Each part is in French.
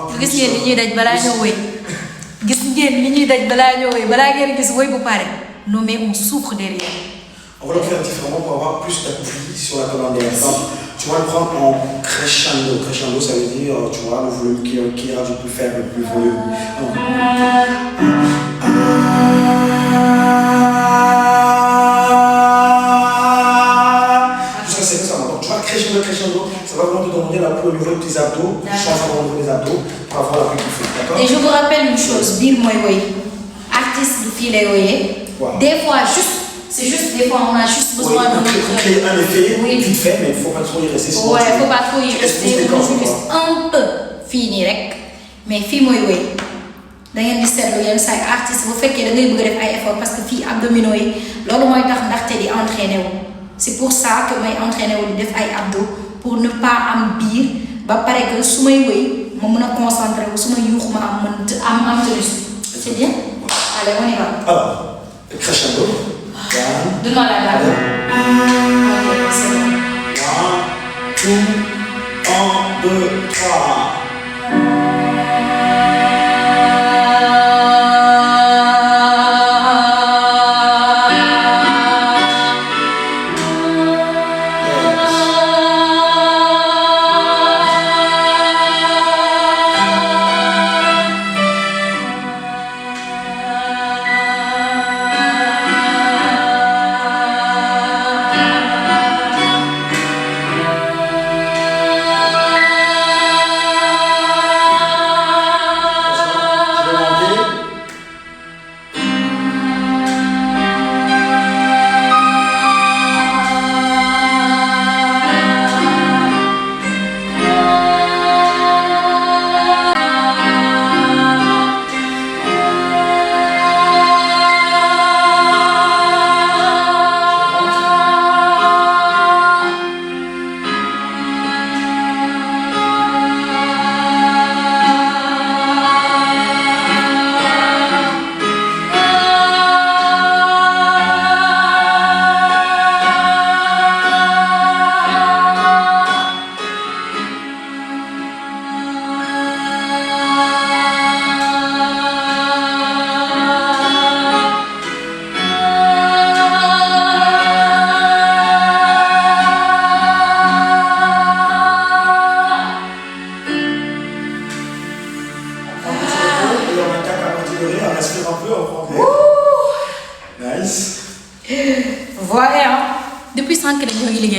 plus. Gis ngeen li ñuy daj balaa ñoo wéy gis ngeen li ñuy daj balaa ñoo wéy balaa ngeen gis wéy bu pare non mais on souffre derrière. On va le faire différemment pour avoir plus d'appui sur la colonne derrière. Tu vas le prendre en crescendo. Crescendo, ça veut dire, tu vois, le volume qui ira du plus faible, le plus volume. Jusqu'à ce que ça monte. Donc, tu vas crescendo, crescendo. Ça va vraiment te demander l'appui au niveau de tes abdos. Tu changes au niveau des abdos pour avoir l'appui plus fort. D'accord? Et je vous rappelle une chose, bir mooy woy artiste du fii lay woyee. Des fois juste. C'est juste des fois on a juste besoin de créer un effet vite fait, mais il ne faut pas trop y rester. Ouais, il ne faut pas trop y rester. Juste un peu fini rek. Mais fii mooy woy da ngeen di seetlu yenn saa artiste bu fekkee da ngay bëgg a def ay effort parce que fii abdominaux yi loolu mooy tax ndaxte di entraîné wu. C'est pour ça que may entraîné wu di def ay abdos pour ne pas am biir ba pare que su may woy ma mën a concentré wu su ma yuux ma am tonus. C'est bien? Allez, on y va. Alors, crescendo. Donne-moi la date. C'est bon. 1, 2, 3.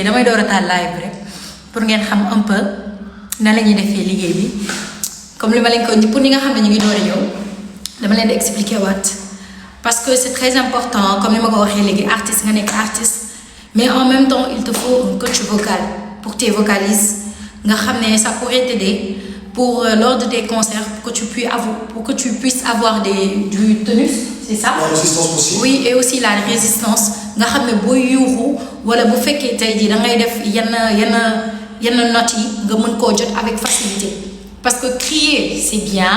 damay door a taal live rek pour ngeen xam un peu nan la ñuy defee liggéey bi comme li ma leen ko pour ñi nga xam ne ñu ngi door a ñëw dama leen di expliquer waat parce que c'est très important comme ni ma ko waxee léegi artiste nga nekk artiste mais en même temps il te faut un coach vocal pour tes vocalises nga xam ne ça pourrait t'aider pour lors de tes concerts pour que tu puisses avoir du tonus, c'est ça? La résistance possible. Oui, et aussi la résistance. nga xam ne booy yuuxu wala bu fekkee tey jii da ngay def yenn notes yi nga mën koo jot avec facilité parce que crier c'est bien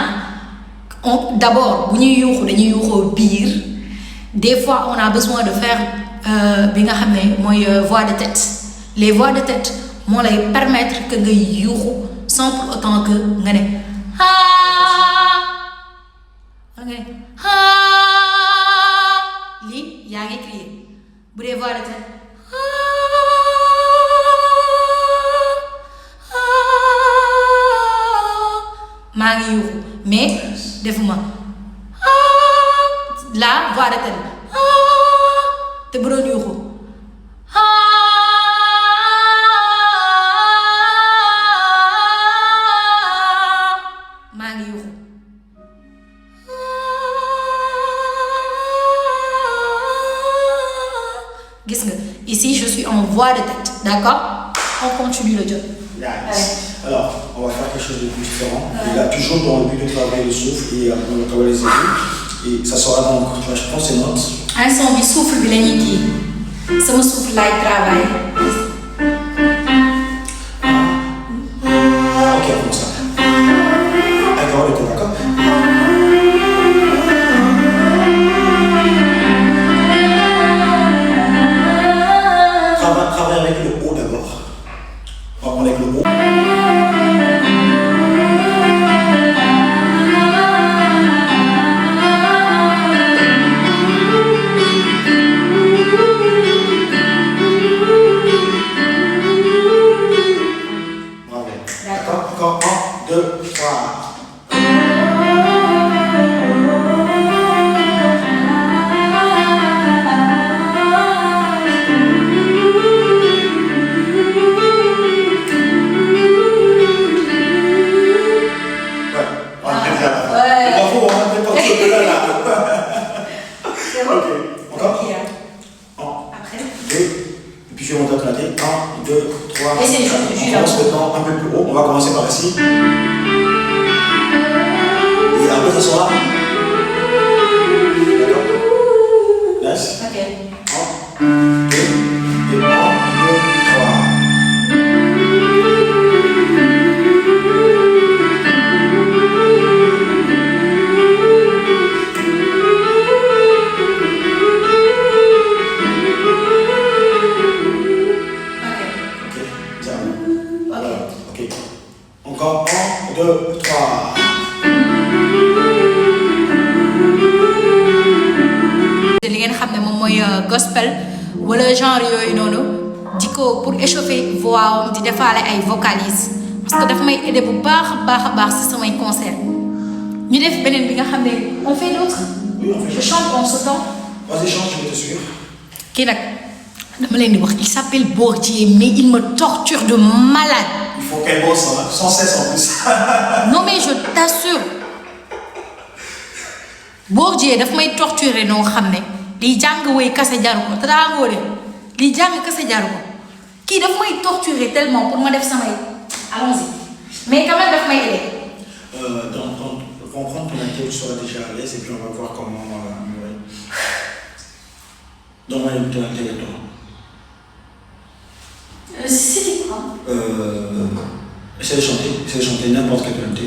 d'abord bu ñuy yuuxu dañuy yuuxoo biir des fois on a besoin de faire bi nga xam ne mooy voix de tête les voix de tête moo lay permettre que nga yuuxu sans pour autant que nga ne lii yaa ngi crier bu dee voix de tête maa ngi yuuxu mais defuma la voix de tête te bu doon yuuxu maa ngi yuuxu gis nga ici je suis en voix de tête, d'accord? On continue le job. Nice. Alors, on va faire quelque chose de plus différent. Et là, toujours dans le but de travailler le souffle et on va travailler les aigus. Et ça sera donc, je prends ces notes. Instant bi souffle bi la ñuy kii sama souffle laay travailler. Ok, comme ça. D'accord, le d'accord. Travaille avec le haut d'abord. On va prendre avec le haut. Et puis je vais monter à claquer. 1, 2, 3. Et c'est juste, on commence maintenant un peu plus haut. On va commencer par ici. Et après ça sera. D'accord? Nice. Ok. 1, 2, et 1, 2, 3. Encore 1, 2, 3. li ngeen xam ne moom mooy gospel wala genre yooyu noonu di ko pour échauffer voix am di defaale ay vocalises parce que daf may aider bu baax a baax si samay concert ñu def beneen bi nga xam ne on fait d'autres. Oui, on fait. Je chante en ce temps. Vas-y, chante, je vais te suivre. kii nag dama leen di wax il s'appelle Bourdieu mais il me torture de malade. Il faut qu'elle bosse sans cesse en plus. Non mais je t'assure Bourdieu daf may torturer noo xam ne liy jàng woy kase jaru ko te daa ngóore liy jàng kase jaru ko kii daf may torturer tellement pour ma def samay allons-y mais quand même daf may aider. Comprendre ton inté, tu seras déjà à l'aise et puis on va voir comment améliorer. Donne-moi une ton inté et toi. C'est quoi? Essaie de chanter n'importe quel inté.